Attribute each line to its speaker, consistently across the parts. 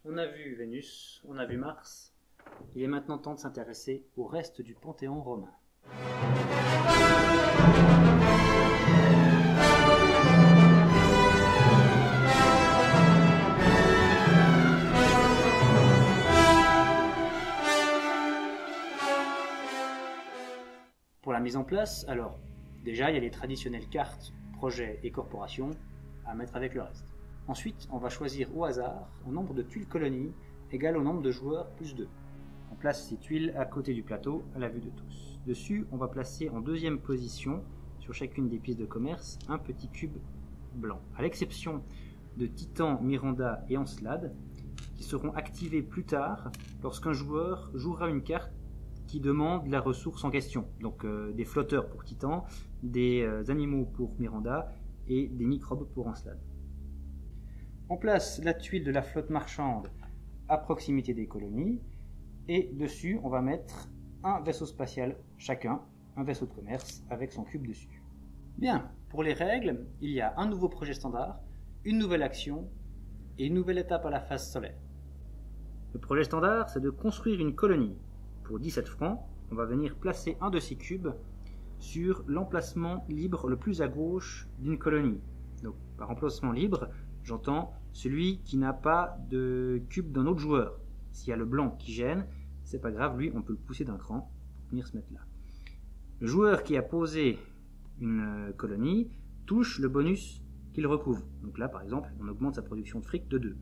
Speaker 1: On a vu Vénus, on a vu Mars. Il est maintenant temps de s'intéresser au reste du panthéon romain. Pour la mise en place, alors, déjà il y a les traditionnelles cartes, projets et corporations à mettre avec le reste. Ensuite, on va choisir au hasard un nombre de tuiles colonies égal au nombre de joueurs plus 2. On place ces tuiles à côté du plateau, à la vue de tous. Dessus, on va placer en deuxième position, sur chacune des pistes de commerce, un petit cube blanc. À l'exception de Titan, Miranda et Encelade, qui seront activés plus tard lorsqu'un joueur jouera une carte qui demande la ressource en question. Donc des flotteurs pour Titan, des animaux pour Miranda et des microbes pour Encelade. On place la tuile de la flotte marchande à proximité des colonies et dessus on va mettre un vaisseau spatial chacun, un vaisseau de commerce avec son cube dessus. Bien, pour les règles, il y a un nouveau projet standard, une nouvelle action et une nouvelle étape à la phase solaire. Le projet standard, c'est de construire une colonie. Pour 17 francs, on va venir placer un de ces cubes sur l'emplacement libre le plus à gauche d'une colonie. Donc par emplacement libre, j'entends celui qui n'a pas de cube d'un autre joueur. S'il y a le blanc qui gêne, c'est pas grave, lui on peut le pousser d'un cran pour venir se mettre là. Le joueur qui a posé une colonie touche le bonus qu'il recouvre. Donc là par exemple, on augmente sa production de fric de 2.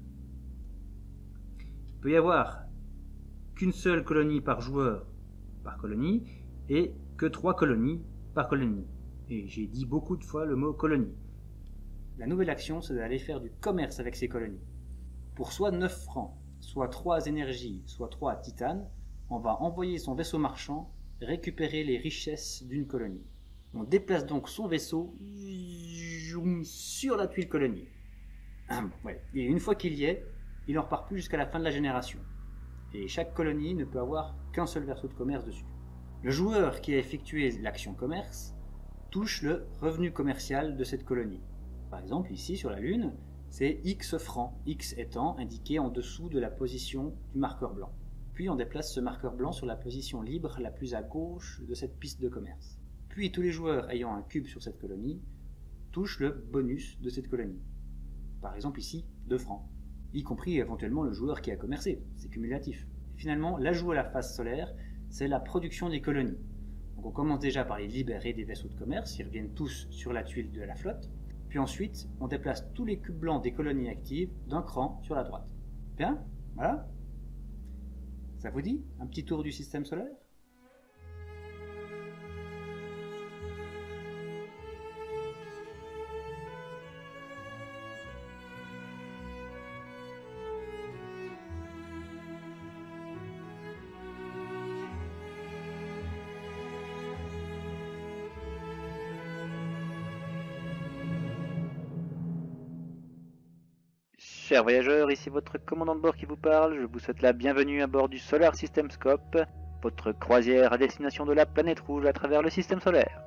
Speaker 1: Il peut y avoir qu'une seule colonie par joueur par colonie et que 3 colonies par colonie. Et j'ai dit beaucoup de fois le mot colonie. La nouvelle action, c'est d'aller faire du commerce avec ces colonies. Pour soit 9 francs, soit 3 énergies, soit 3 titanes, on va envoyer son vaisseau marchand récupérer les richesses d'une colonie. On déplace donc son vaisseau sur la tuile colonie. Ouais. Et une fois qu'il y est, il n'en repart plus jusqu'à la fin de la génération. Et chaque colonie ne peut avoir qu'un seul vaisseau de commerce dessus. Le joueur qui a effectué l'action commerce touche le revenu commercial de cette colonie. Par exemple, ici sur la Lune, c'est X francs, X étant indiqué en dessous de la position du marqueur blanc. Puis on déplace ce marqueur blanc sur la position libre la plus à gauche de cette piste de commerce. Puis tous les joueurs ayant un cube sur cette colonie touchent le bonus de cette colonie. Par exemple ici, 2 francs, y compris éventuellement le joueur qui a commercé, c'est cumulatif. Finalement, l'ajout à la phase solaire, c'est la production des colonies. Donc on commence déjà par les libérer des vaisseaux de commerce, ils reviennent tous sur la tuile de la flotte. Puis ensuite, on déplace tous les cubes blancs des colonies actives d'un cran sur la droite. Bien, voilà. Ça vous dit un petit tour du système solaire ?
Speaker 2: Chers voyageurs, ici votre commandant de bord qui vous parle. Je vous souhaite la bienvenue à bord du Solar System Scope, votre croisière à destination de la planète rouge à travers le système solaire.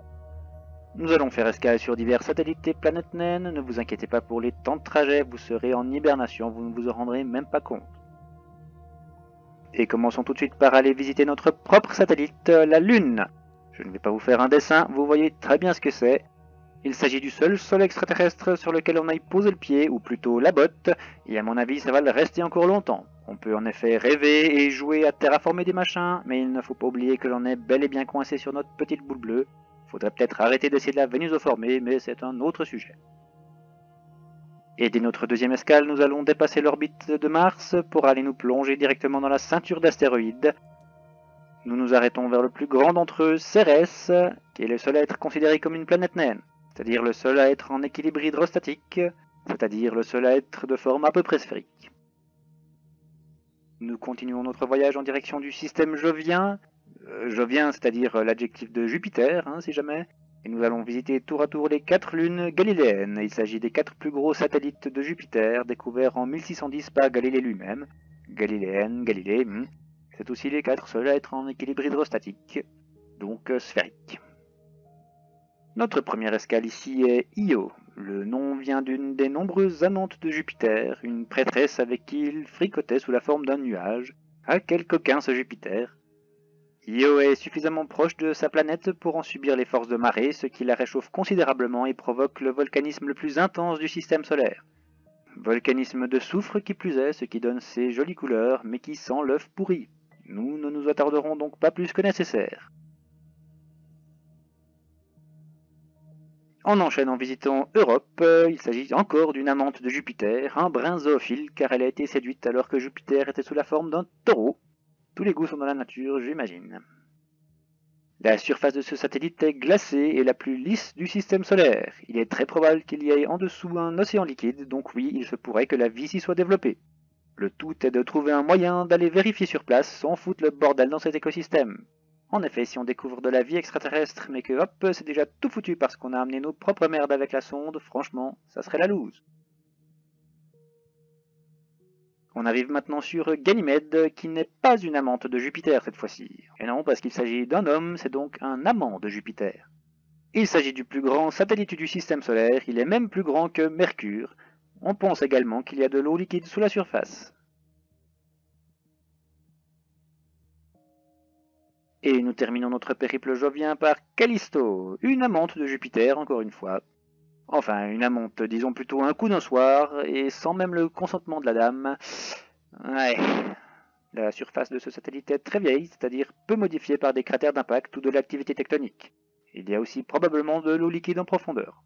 Speaker 2: Nous allons faire escale sur divers satellites et planètes naines. Ne vous inquiétez pas pour les temps de trajet, vous serez en hibernation, vous ne vous en rendrez même pas compte. Et commençons tout de suite par aller visiter notre propre satellite, la Lune. Je ne vais pas vous faire un dessin, vous voyez très bien ce que c'est. Il s'agit du seul sol extraterrestre sur lequel on aille poser le pied, ou plutôt la botte, et à mon avis ça va le rester encore longtemps. On peut en effet rêver et jouer à terraformer des machins, mais il ne faut pas oublier que l'on est bel et bien coincé sur notre petite boule bleue. Faudrait peut-être arrêter d'essayer de la vénusoformer, mais c'est un autre sujet. Et dès notre deuxième escale, nous allons dépasser l'orbite de Mars pour aller nous plonger directement dans la ceinture d'astéroïdes. Nous nous arrêtons vers le plus grand d'entre eux, Cérès, qui est le seul à être considéré comme une planète naine. C'est-à-dire le seul à être en équilibre hydrostatique, c'est-à-dire le seul à être de forme à peu près sphérique. Nous continuons notre voyage en direction du système Jovien, c'est-à-dire l'adjectif de Jupiter, si jamais, et nous allons visiter tour à tour les 4 lunes galiléennes. Il s'agit des 4 plus gros satellites de Jupiter, découverts en 1610 par Galilée lui-même. Galiléenne, Galilée, c'est aussi les 4 seuls à être en équilibre hydrostatique, donc sphérique. Notre première escale ici est Io, Le nom vient d'une des nombreuses amantes de Jupiter, une prêtresse avec qui il fricotait sous la forme d'un nuage. Ah, quel coquin ce Jupiter! Io est suffisamment proche de sa planète pour en subir les forces de marée, ce qui la réchauffe considérablement et provoque le volcanisme le plus intense du système solaire. Volcanisme de soufre qui plus est, ce qui donne ses jolies couleurs, mais qui sent l'œuf pourri. Nous ne nous attarderons donc pas plus que nécessaire. On enchaîne en visitant Europe. Il s'agit encore d'une amante de Jupiter, un brin zoophile, car elle a été séduite alors que Jupiter était sous la forme d'un taureau. Tous les goûts sont dans la nature, j'imagine. La surface de ce satellite est glacée et la plus lisse du système solaire. Il est très probable qu'il y ait en dessous un océan liquide, donc oui, il se pourrait que la vie s'y soit développée. Le tout est de trouver un moyen d'aller vérifier sur place sans foutre le bordel dans cet écosystème. En effet, si on découvre de la vie extraterrestre, mais que hop, c'est déjà tout foutu parce qu'on a amené nos propres merdes avec la sonde, franchement, ça serait la loose. On arrive maintenant sur Ganymède, qui n'est pas une amante de Jupiter cette fois-ci. Et non, parce qu'il s'agit d'un homme, c'est donc un amant de Jupiter. Il s'agit du plus grand satellite du système solaire, il est même plus grand que Mercure. On pense également qu'il y a de l'eau liquide sous la surface. Et nous terminons notre périple jovien par Callisto, une amante de Jupiter encore une fois. Enfin, une amante, disons plutôt un coup d'un soir, et sans même le consentement de la dame. Ouais. La surface de ce satellite est très vieille, c'est-à-dire peu modifiée par des cratères d'impact ou de l'activité tectonique. Il y a aussi probablement de l'eau liquide en profondeur.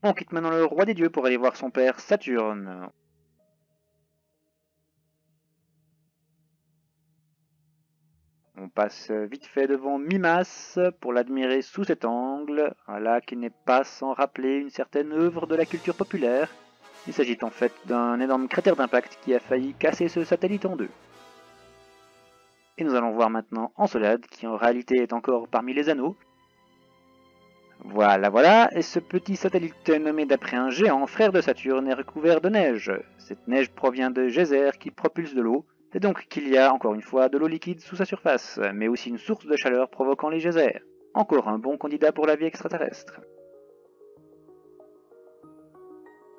Speaker 2: On quitte maintenant le roi des dieux pour aller voir son père Saturne. On passe vite fait devant Mimas pour l'admirer sous cet angle, voilà qui n'est pas sans rappeler une certaine œuvre de la culture populaire. Il s'agit en fait d'un énorme cratère d'impact qui a failli casser ce satellite en deux. Et nous allons voir maintenant Encelade, qui en réalité est encore parmi les anneaux. Voilà, et ce petit satellite nommé d'après un géant, frère de Saturne, est recouvert de neige. Cette neige provient de geysers qui propulsent de l'eau. C'est donc qu'il y a, encore une fois, de l'eau liquide sous sa surface, mais aussi une source de chaleur provoquant les geysers. Encore un bon candidat pour la vie extraterrestre.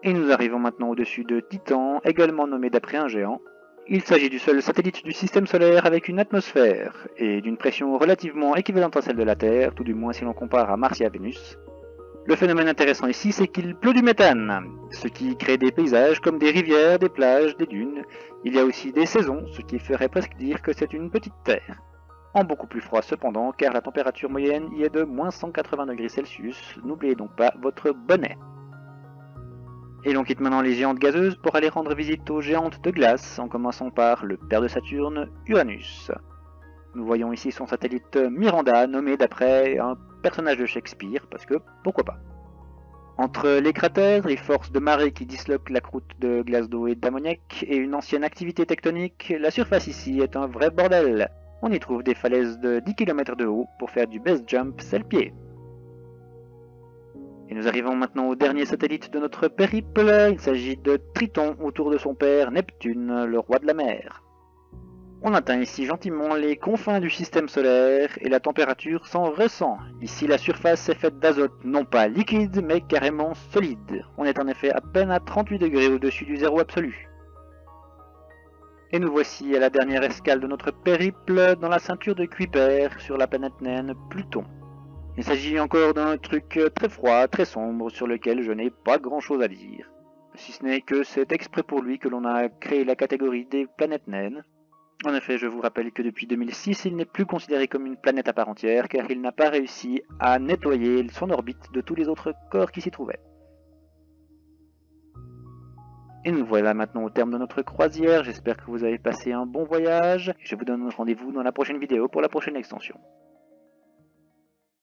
Speaker 2: Et nous arrivons maintenant au-dessus de Titan, également nommé d'après un géant. Il s'agit du seul satellite du système solaire avec une atmosphère, et d'une pression relativement équivalente à celle de la Terre, tout du moins si l'on compare à Mars et à Vénus. Le phénomène intéressant ici, c'est qu'il pleut du méthane, ce qui crée des paysages comme des rivières, des plages, des dunes. Il y a aussi des saisons, ce qui ferait presque dire que c'est une petite terre. En beaucoup plus froid cependant, car la température moyenne y est de moins 180 degrés Celsius, n'oubliez donc pas votre bonnet. Et l'on quitte maintenant les géantes gazeuses pour aller rendre visite aux géantes de glace, en commençant par le père de Saturne, Uranus. Nous voyons ici son satellite Miranda, nommé d'après un personnage de Shakespeare, parce que pourquoi pas. Entre les cratères, les forces de marée qui disloquent la croûte de glace d'eau et d'ammoniac, et une ancienne activité tectonique, la surface ici est un vrai bordel. On y trouve des falaises de 10 km de haut pour faire du base jump selle-pied. Et nous arrivons maintenant au dernier satellite de notre périple, il s'agit de Triton autour de son père Neptune, le roi de la mer. On atteint ici gentiment les confins du système solaire et la température s'en ressent. Ici la surface est faite d'azote non pas liquide mais carrément solide. On est en effet à peine à 38 degrés au-dessus du zéro absolu. Et nous voici à la dernière escale de notre périple dans la ceinture de Kuiper sur la planète naine Pluton. Il s'agit encore d'un truc très froid, très sombre sur lequel je n'ai pas grand chose à dire. Si ce n'est que c'est exprès pour lui que l'on a créé la catégorie des planètes naines. En effet, je vous rappelle que depuis 2006, il n'est plus considéré comme une planète à part entière, car il n'a pas réussi à nettoyer son orbite de tous les autres corps qui s'y trouvaient. Et nous voilà maintenant au terme de notre croisière, j'espère que vous avez passé un bon voyage, et je vous donne rendez-vous dans la prochaine vidéo pour la prochaine extension.